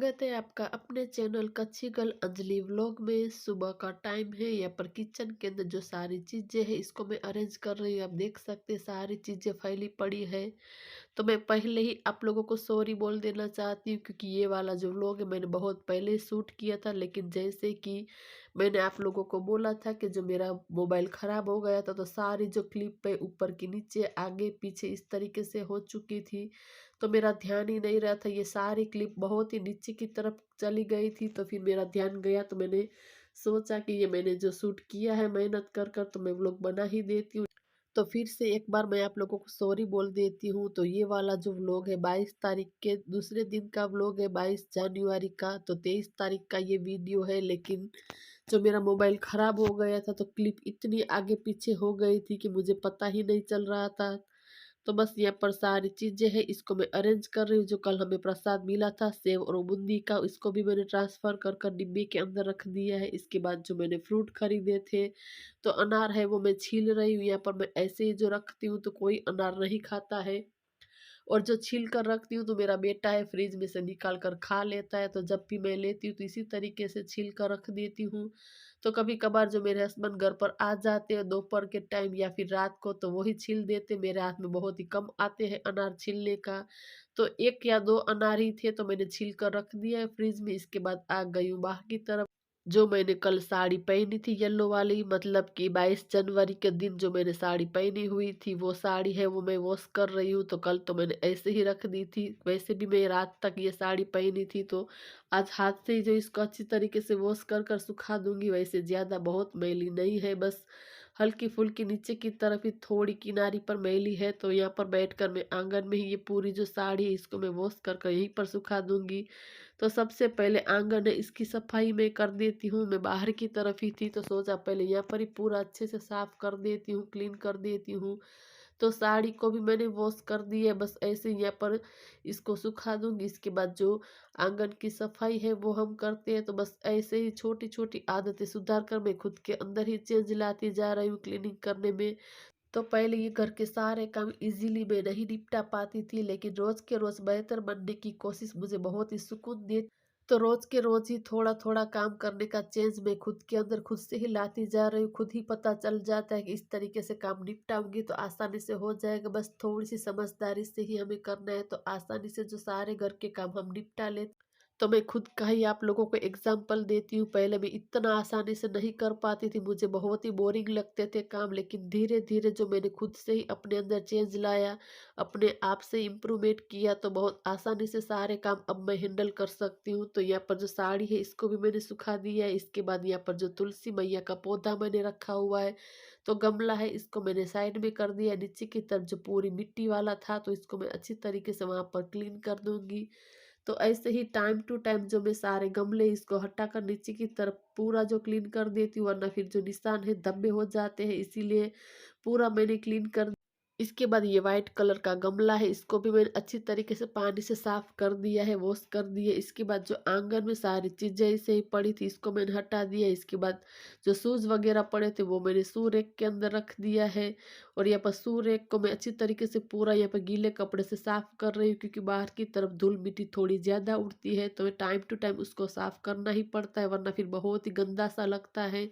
स्वागत है आपका अपने चैनल कच्ची गर्ल अंजलि व्लॉग में। सुबह का टाइम है। यहाँ पर किचन के अंदर जो सारी चीजें हैं इसको मैं अरेंज कर रही हूँ। आप देख सकते हैं सारी चीजें फैली पड़ी है। तो मैं पहले ही आप लोगों को सॉरी बोल देना चाहती हूँ क्योंकि ये वाला जो व्लॉग है मैंने बहुत पहले शूट किया था, लेकिन जैसे कि मैंने आप लोगों को बोला था कि जो मेरा मोबाइल ख़राब हो गया था तो सारी जो क्लिप है ऊपर की नीचे आगे पीछे इस तरीके से हो चुकी थी। तो मेरा ध्यान ही नहीं रहा था, ये सारी क्लिप बहुत ही नीचे की तरफ चली गई थी। तो फिर मेरा ध्यान गया तो मैंने सोचा कि ये मैंने जो शूट किया है मेहनत कर कर तो मैं व्लॉग बना ही देती हूँ। तो फिर से एक बार मैं आप लोगों को सॉरी बोल देती हूँ। तो ये वाला जो व्लॉग है 22 तारीख के दूसरे दिन का व्लॉग है, 22 जनवरी का। तो 23 तारीख का ये वीडियो है, लेकिन जो मेरा मोबाइल ख़राब हो गया था तो क्लिप इतनी आगे पीछे हो गई थी कि मुझे पता ही नहीं चल रहा था। तो बस यहाँ पर सारी चीज़ें हैं, इसको मैं अरेंज कर रही हूँ। जो कल हमें प्रसाद मिला था सेव और बूंदी का, इसको भी मैंने ट्रांसफ़र कर कर डिब्बे के अंदर रख दिया है। इसके बाद जो मैंने फ्रूट खरीदे थे तो अनार है वो मैं छील रही हूँ। यहाँ पर मैं ऐसे ही जो रखती हूँ तो कोई अनार नहीं खाता है, और जो छील कर रखती हूँ तो मेरा बेटा है फ्रिज में से निकाल कर खा लेता है। तो जब भी मैं लेती हूँ तो इसी तरीके से छील कर रख देती हूँ। तो कभी कभार जो मेरे हस्बैंड घर पर आ जाते हैं दोपहर के टाइम या फिर रात को तो वही छील देते। मेरे हाथ में बहुत ही कम आते हैं अनार छीलने का। तो एक या दो अनार ही थे तो मैंने छील कर रख दिया है फ्रिज में। इसके बाद आ गई हूँ बाहर की तरफ। जो मैंने कल साड़ी पहनी थी येलो वाली, मतलब कि 22 जनवरी के दिन जो मैंने साड़ी पहनी हुई थी वो साड़ी है वो मैं वॉश कर रही हूँ। तो कल तो मैंने ऐसे ही रख दी थी, वैसे भी मैं रात तक ये साड़ी पहनी थी। तो आज हाथ से ही जो इसको अच्छी तरीके से वॉश कर कर सुखा दूंगी। वैसे ज़्यादा बहुत मैली नहीं है, बस हल्की फुल्की नीचे की तरफ ही थोड़ी किनारी पर मैली है। तो यहाँ पर बैठकर मैं आंगन में ही ये पूरी जो साड़ी है इसको मैं वॉश कर कर यहीं पर सुखा दूंगी। तो सबसे पहले आंगन है इसकी सफाई मैं कर देती हूँ। मैं बाहर की तरफ ही थी तो सोचा पहले यहाँ पर ही पूरा अच्छे से साफ कर देती हूँ, क्लीन कर देती हूँ। तो साड़ी को भी मैंने वॉश कर दी है, बस ऐसे ही यहाँ पर इसको सुखा दूंगी। इसके बाद जो आंगन की सफाई है वो हम करते हैं। तो बस ऐसे ही छोटी छोटी आदतें सुधार कर मैं खुद के अंदर ही चेंज लाती जा रही हूँ क्लीनिंग करने में। तो पहले ये घर के सारे काम इजीली मैं नहीं निपटा पाती थी, लेकिन रोज के रोज बेहतर बनने की कोशिश मुझे बहुत ही सुकून दे। तो रोज के रोज ही थोड़ा थोड़ा काम करने का चेंज मैं खुद के अंदर खुद से ही लाती जा रही हूँ। खुद ही पता चल जाता है कि इस तरीके से काम निपटाऊंगी तो आसानी से हो जाएगा। बस थोड़ी सी समझदारी से ही हमें करना है तो आसानी से जो सारे घर के काम हम निपटा लेते। तो मैं खुद का ही आप लोगों को एग्जाम्पल देती हूँ। पहले मैं इतना आसानी से नहीं कर पाती थी, मुझे बहुत ही बोरिंग लगते थे काम, लेकिन धीरे धीरे जो मैंने खुद से ही अपने अंदर चेंज लाया, अपने आप से इम्प्रूवमेंट किया, तो बहुत आसानी से सारे काम अब मैं हैंडल कर सकती हूँ। तो यहाँ पर जो साड़ी है इसको भी मैंने सुखा दिया है। इसके बाद यहाँ पर जो तुलसी मैया का पौधा मैंने रखा हुआ है तो गमला है इसको मैंने साइड में कर दिया। नीचे की तरफ जो पूरी मिट्टी वाला था तो इसको मैं अच्छी तरीके से वहाँ पर क्लीन कर दूंगी। तो ऐसे ही टाइम टू टाइम जो मैं सारे गमले इसको हटाकर नीचे की तरफ पूरा जो क्लीन कर देती हूँ, वरना फिर जो निशान है धब्बे हो जाते हैं, इसीलिए पूरा मैंने क्लीन कर। इसके बाद ये वाइट कलर का गमला है इसको भी मैंने अच्छी तरीके से पानी से साफ कर दिया है, वॉश कर दिया। इसके बाद जो आंगन में सारी चीजें ऐसे ही पड़ी थी इसको मैंने हटा दिया। इसके बाद जो शूज वगैरह पड़े थे वो मैंने शू रैक के अंदर रख दिया है। और यहाँ पर शू रैक को मैं अच्छी तरीके से पूरा यहाँ पर गीले कपड़े से साफ कर रही हूँ, क्योंकि बाहर की तरफ धूल मिट्टी थोड़ी ज्यादा उड़ती है तो टाइम टू टाइम उसको साफ करना ही पड़ता है, वरना फिर बहुत ही गंदा सा लगता है।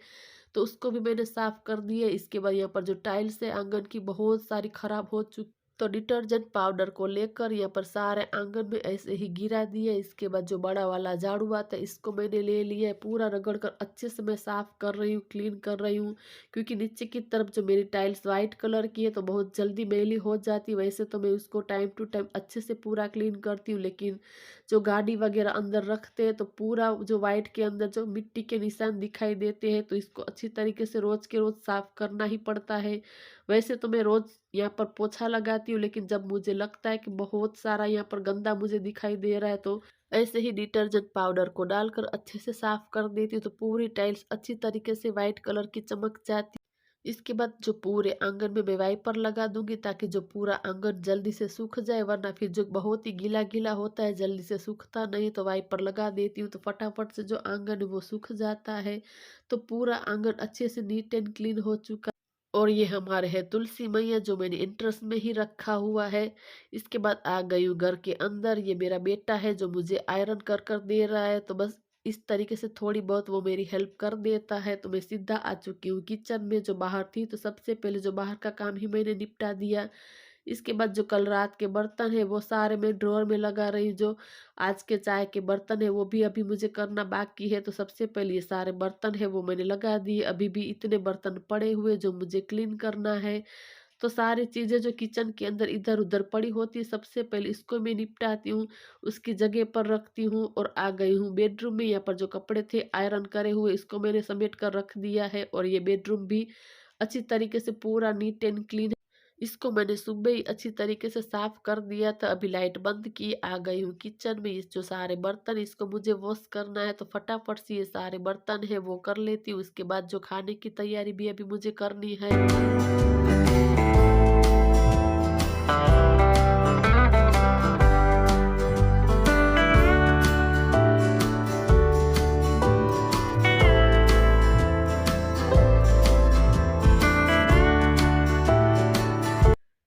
तो उसको भी मैंने साफ कर दिया। इसके बाद यहाँ पर जो टाइल्स है आंगन की बहुत सारी खराब हो चुकी, तो डिटर्जेंट पाउडर को लेकर यहाँ पर सारे आंगन में ऐसे ही गिरा दिया। इसके बाद जो बड़ा वाला झाड़ू आता है इसको मैंने ले लिया है, पूरा रगड़ कर अच्छे से मैं साफ कर रही हूँ, क्लीन कर रही हूँ। क्योंकि नीचे की तरफ जो मेरी टाइल्स वाइट कलर की है तो बहुत जल्दी मैली हो जाती। वैसे तो मैं उसको टाइम टू टाइम अच्छे से पूरा क्लीन करती हूँ, लेकिन जो गाड़ी वगैरह अंदर रखते हैं तो पूरा जो वाइट के अंदर जो मिट्टी के निशान दिखाई देते हैं, तो इसको अच्छी तरीके से रोज के रोज साफ करना ही पड़ता है। वैसे तो मैं रोज यहाँ पर पोछा लगाती हूँ, लेकिन जब मुझे लगता है कि बहुत सारा यहाँ पर गंदा मुझे दिखाई दे रहा है तो ऐसे ही डिटर्जेंट पाउडर को डालकर अच्छे से साफ कर देती हूँ। तो पूरी टाइल्स अच्छी तरीके से वाइट कलर की चमक जाती। इसके बाद जो पूरे आंगन में मैं वाइपर लगा दूंगी ताकि जो पूरा आंगन जल्दी से सूख जाए, वरना फिर जो बहुत ही गीला गीला होता है जल्दी से सूखता नहीं। तो वाइपर लगा देती हूँ तो फटाफट से जो आंगन है वो सूख जाता है। तो पूरा आंगन अच्छे से नीट एंड क्लीन हो चुका। और ये हमारे है तुलसी मैया जो मैंने इंटरेस्ट में ही रखा हुआ है। इसके बाद आ गई हूँ घर के अंदर, ये मेरा बेटा है जो मुझे आयरन कर कर दे रहा है, तो बस इस तरीके से थोड़ी बहुत वो मेरी हेल्प कर देता है। तो मैं सीधा आ चुकी हूँ किचन में, जो बाहर थी तो सबसे पहले जो बाहर का काम ही मैंने निपटा दिया। इसके बाद जो कल रात के बर्तन है वो सारे मैं ड्रॉअर में लगा रही हूँ। जो आज के चाय के बर्तन है वो भी अभी मुझे करना बाकी है, तो सबसे पहले ये सारे बर्तन है वो मैंने लगा दिए। अभी भी इतने बर्तन पड़े हुए जो मुझे क्लीन करना है। तो सारी चीज़ें जो किचन के अंदर इधर-उधर पड़ी होती है, सबसे पहले इसको मैं निपटाती हूँ, उसकी जगह पर रखती हूँ और आ गई हूँ बेडरूम में। यहाँ पर जो कपड़े थे आयरन करे हुए, इसको मैंने समेट कर रख दिया है और ये बेडरूम भी अच्छी तरीके से पूरा नीट एंड क्लीन है। इसको मैंने सुबह ही अच्छी तरीके से साफ कर दिया था। अभी लाइट बंद की आ गई हूँ किचन में। ये जो सारे बर्तन इसको मुझे वॉश करना है, तो फटाफट से ये सारे बर्तन है वो कर लेती हूँ। उसके बाद जो खाने की तैयारी भी अभी मुझे करनी है।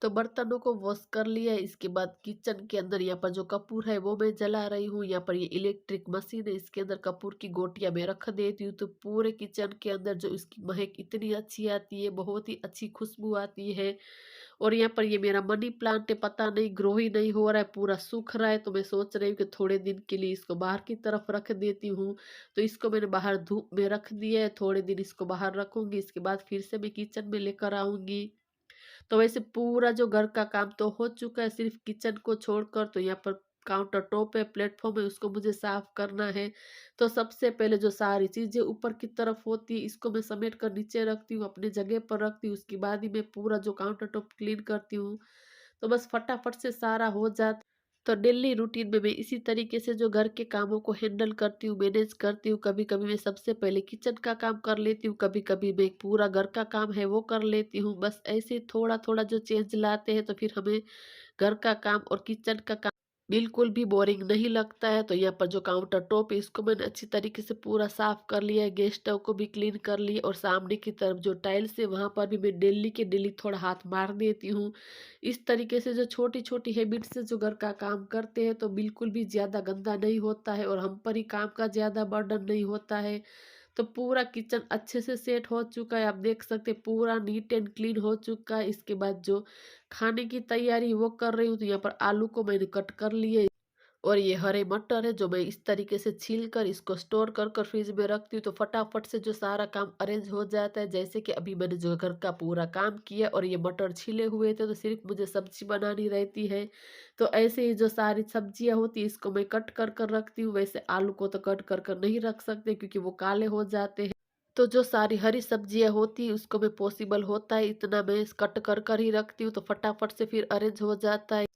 तो बर्तनों को वॉश कर लिया। इसके बाद किचन के अंदर यहाँ पर जो कपूर है वो मैं जला रही हूँ। यहाँ पर ये इलेक्ट्रिक मशीन है, इसके अंदर कपूर की गोटियां मैं रख देती हूँ, तो पूरे किचन के अंदर जो इसकी महक इतनी अच्छी आती है, बहुत ही अच्छी खुशबू आती है। और यहाँ पर ये मेरा मनी प्लांट है, पता नहीं ग्रो ही नहीं हो रहा है, पूरा सूख रहा है। तो मैं सोच रही हूँ कि थोड़े दिन के लिए इसको बाहर की तरफ रख देती हूँ। तो इसको मैंने बाहर धूप में रख दिया है, थोड़े दिन इसको बाहर रखूंगी, इसके बाद फिर से मैं किचन में लेकर आऊंगी। तो वैसे पूरा जो घर का काम तो हो चुका है, सिर्फ किचन को छोड़कर। तो यहाँ पर काउंटर टॉप है, प्लेटफॉर्म है, उसको मुझे साफ करना है। तो सबसे पहले जो सारी चीजें ऊपर की तरफ होती है इसको मैं समेट कर नीचे रखती हूँ, अपनी जगह पर रखती हूँ। उसके बाद ही मैं पूरा जो काउंटर टॉप क्लीन करती हूँ, तो बस फटाफट से सारा हो जाता। तो डेली रूटीन में मैं इसी तरीके से जो घर के कामों को हैंडल करती हूँ, मैनेज करती हूँ। कभी-कभी मैं सबसे पहले किचन का काम कर लेती हूँ, कभी-कभी मैं पूरा घर का काम है वो कर लेती हूँ। बस ऐसे ही थोड़ा-थोड़ा जो चेंज लाते हैं, तो फिर हमें घर का काम और किचन का काम बिल्कुल भी बोरिंग नहीं लगता है। तो यहाँ पर जो काउंटर टॉप है इसको मैंने अच्छी तरीके से पूरा साफ कर लिया है, गैस स्टोव को भी क्लीन कर लिया, और सामने की तरफ जो टाइल्स है वहां पर भी मैं डेली के डेली थोड़ा हाथ मार देती हूँ। इस तरीके से जो छोटी छोटी हैबिट से जो घर का काम करते हैं, तो बिल्कुल भी ज्यादा गंदा नहीं होता है और हम पर ही काम का ज्यादा बर्डन नहीं होता है। तो पूरा किचन अच्छे से सेट हो चुका है, आप देख सकते हैं पूरा नीट एंड क्लीन हो चुका है। इसके बाद जो खाने की तैयारी वो कर रही हूँ, तो यहाँ पर आलू को मैंने कट कर लिए, और ये हरे मटर है जो मैं इस तरीके से छील कर इसको स्टोर कर कर फ्रिज में रखती हूँ, तो फटाफट से जो सारा काम अरेंज हो जाता है। जैसे कि अभी मैंने जो घर का पूरा काम किया और ये मटर छीले हुए थे, तो सिर्फ मुझे सब्जी बनानी रहती है। तो ऐसे ही जो सारी सब्जियां होती है इसको मैं कट कर कर रखती हूँ। वैसे आलू को तो कट कर कर नहीं रख सकते क्योंकि वो काले हो जाते हैं। तो जो सारी हरी सब्जियां होती है उसको मैं पॉसिबल होता है इतना मैं कट कर कर ही रखती हूँ, तो फटाफट से फिर अरेंज हो जाता है।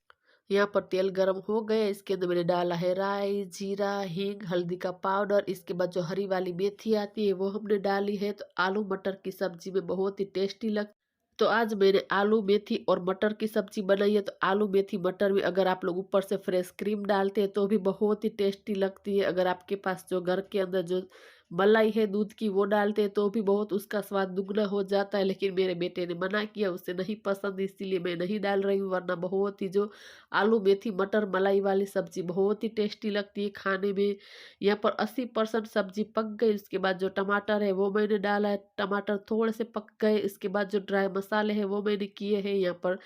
यहाँ पर तेल गरम हो गया, इसके अंदर मैंने डाला है राई, जीरा, हींग, हल्दी का पाउडर। इसके बाद जो हरी वाली मेथी आती है वो हमने डाली है। तो आलू मटर की सब्जी में बहुत ही टेस्टी लग। तो आज मैंने आलू मेथी और मटर की सब्जी बनाई है। तो आलू मेथी मटर में अगर आप लोग ऊपर से फ्रेश क्रीम डालते हैं तो भी बहुत ही टेस्टी लगती है। अगर आपके पास जो घर के अंदर जो मलाई है दूध की वो डालते हैं तो भी बहुत उसका स्वाद दुगना हो जाता है। लेकिन मेरे बेटे ने मना किया, उसे नहीं पसंद, इसीलिए मैं नहीं डाल रही हूँ। वरना बहुत ही जो आलू मेथी मटर मलाई वाली सब्जी बहुत ही टेस्टी लगती है खाने में। यहाँ पर 80% सब्जी पक गई। उसके बाद जो टमाटर है वो मैंने डाला है, टमाटर थोड़े से पक गए। इसके बाद जो ड्राई मसाले हैं वो मैंने किए हैं। यहाँ पर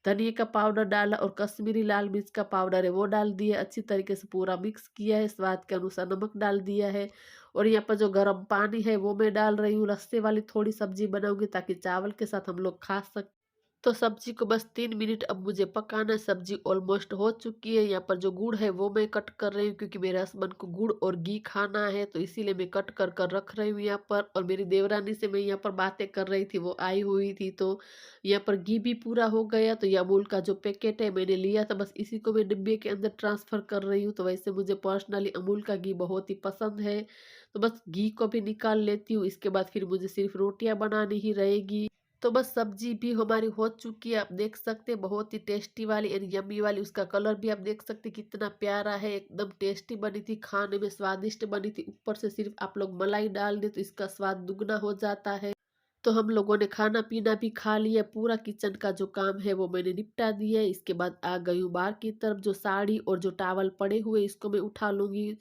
धनिया का पाउडर डाला और कश्मीरी लाल मिर्च का पाउडर है वो डाल दिया, अच्छी तरीके से पूरा मिक्स किया है। स्वाद के अनुसार नमक डाल दिया है, और यहाँ पर जो गर्म पानी है वो मैं डाल रही हूँ। रस्से वाली थोड़ी सब्जी बनाऊंगी ताकि चावल के साथ हम लोग खा सक। तो सब्जी को बस 3 मिनट अब मुझे पकाना है। सब्जी ऑलमोस्ट हो चुकी है। यहाँ पर जो गुड़ है वो मैं कट कर रही हूँ क्योंकि मेरे हस्बैंड को गुड़ और घी खाना है, तो इसीलिए मैं कट कर कर रख रही हूँ यहाँ पर। और मेरी देवरानी से मैं यहाँ पर बातें कर रही थी, वो आई हुई थी, तो यहाँ पर घी भी पूरा हो गया। तो ये अमूल का जो पैकेट है मैंने लिया था, बस इसी को मैं डिब्बे के अंदर ट्रांसफर कर रही हूँ। तो वैसे मुझे पर्सनली अमूल का घी बहुत ही पसंद है, तो बस घी को भी निकाल लेती हूँ। इसके बाद फिर मुझे सिर्फ रोटियां बनानी ही रहेगी। तो बस सब्जी भी हमारी हो चुकी है, आप देख सकते हैं बहुत ही टेस्टी वाली एंड यम्मी वाली। उसका कलर भी आप देख सकते हैं कितना प्यारा है, एकदम टेस्टी बनी थी, खाने में स्वादिष्ट बनी थी। ऊपर से सिर्फ आप लोग मलाई डाल दे तो इसका स्वाद दुगना हो जाता है। तो हम लोगों ने खाना-पीना भी खा लिया, पूरा किचन का जो काम है वो मैंने निपटा दिया है। इसके बाद आ गई हूँ बाहर की तरफ, जो साड़ी और जो टॉवल पड़े हुए इसको मैं उठा लूँगी।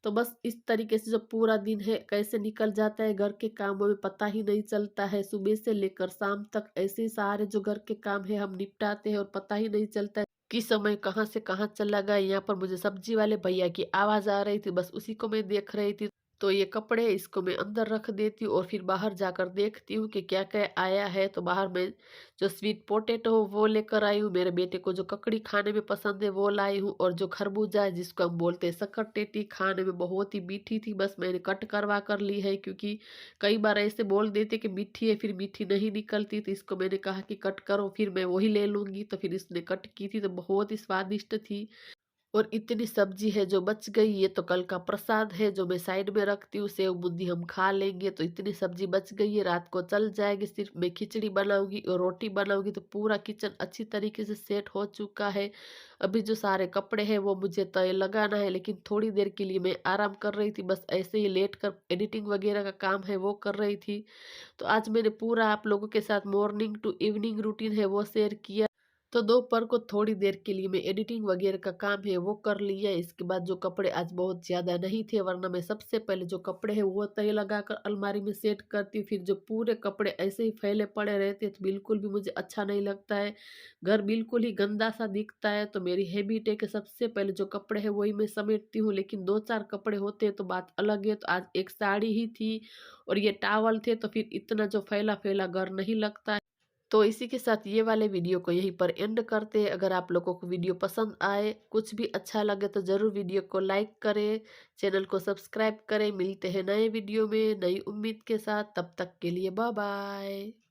तो बस इस तरीके से जो पूरा दिन है कैसे निकल जाता है घर के कामों में पता ही नहीं चलता है। सुबह से लेकर शाम तक ऐसे ही सारे जो घर के काम है हम निपटाते हैं और पता ही नहीं चलता है कि समय कहाँ से कहाँ चला गया। यहाँ पर मुझे सब्जी वाले भैया की आवाज़ आ रही थी, बस उसी को मैं देख रही थी। तो ये कपड़े इसको मैं अंदर रख देती हूँ और फिर बाहर जाकर देखती हूँ कि क्या-क्या आया है। तो बाहर मैं जो स्वीट पोटैटो वो लेकर आई हूँ, मेरे बेटे को जो ककड़ी खाने में पसंद है वो लाई हूँ, और जो खरबूजा है जिसको हम बोलते हैं शक्कर-टेटी, खाने में बहुत ही मीठी थी, बस मैंने कट करवा कर ली है, क्योंकि कई बार ऐसे बोल देते कि मीठी है फिर मीठी नहीं निकलती। तो इसको मैंने कहा कि कट करो, फिर मैं वही ले लूँगी। तो फिर इसने कट की थी तो बहुत ही स्वादिष्ट थी। और इतनी सब्जी है जो बच गई, ये तो कल का प्रसाद है जो मैं साइड में रखती हूँ, सेव बूंदी हम खा लेंगे। तो इतनी सब्जी बच गई है, रात को चल जाएगी। सिर्फ मैं खिचड़ी बनाऊंगी और रोटी बनाऊंगी, तो पूरा किचन अच्छी तरीके से सेट हो चुका है। अभी जो सारे कपड़े हैं वो मुझे तय लगाना है, लेकिन थोड़ी देर के लिए मैं आराम कर रही थी, बस ऐसे ही लेट कर एडिटिंग वगैरह का काम है वो कर रही थी। तो आज मैंने पूरा आप लोगों के साथ मॉर्निंग टू इवनिंग रूटीन है वो शेयर किया। तो दोपहर को थोड़ी देर के लिए मैं एडिटिंग वगैरह का काम है वो कर लिया। इसके बाद जो कपड़े आज बहुत ज़्यादा नहीं थे, वरना मैं सबसे पहले जो कपड़े हैं वो तय लगाकर अलमारी में सेट करती हूँ। फिर जो पूरे कपड़े ऐसे ही फैले पड़े रहते हैं तो बिल्कुल भी मुझे अच्छा नहीं लगता है। घर बिल्कुल ही गंदा सा दिखता है। तो मेरी हैबिट है कि सबसे पहले जो कपड़े हैं वही मैं समेटती हूँ, लेकिन 2-4 कपड़े होते हैं तो बात अलग है। तो आज एक साड़ी ही थी और ये टॉवल थे, तो फिर इतना जो फैला-फैला घर नहीं लगता है। तो इसी के साथ ये वाले वीडियो को यहीं पर एंड करते हैं। अगर आप लोगों को वीडियो पसंद आए, कुछ भी अच्छा लगे तो ज़रूर वीडियो को लाइक करें, चैनल को सब्सक्राइब करें। मिलते हैं नए वीडियो में नई उम्मीद के साथ, तब तक के लिए बाय बाय।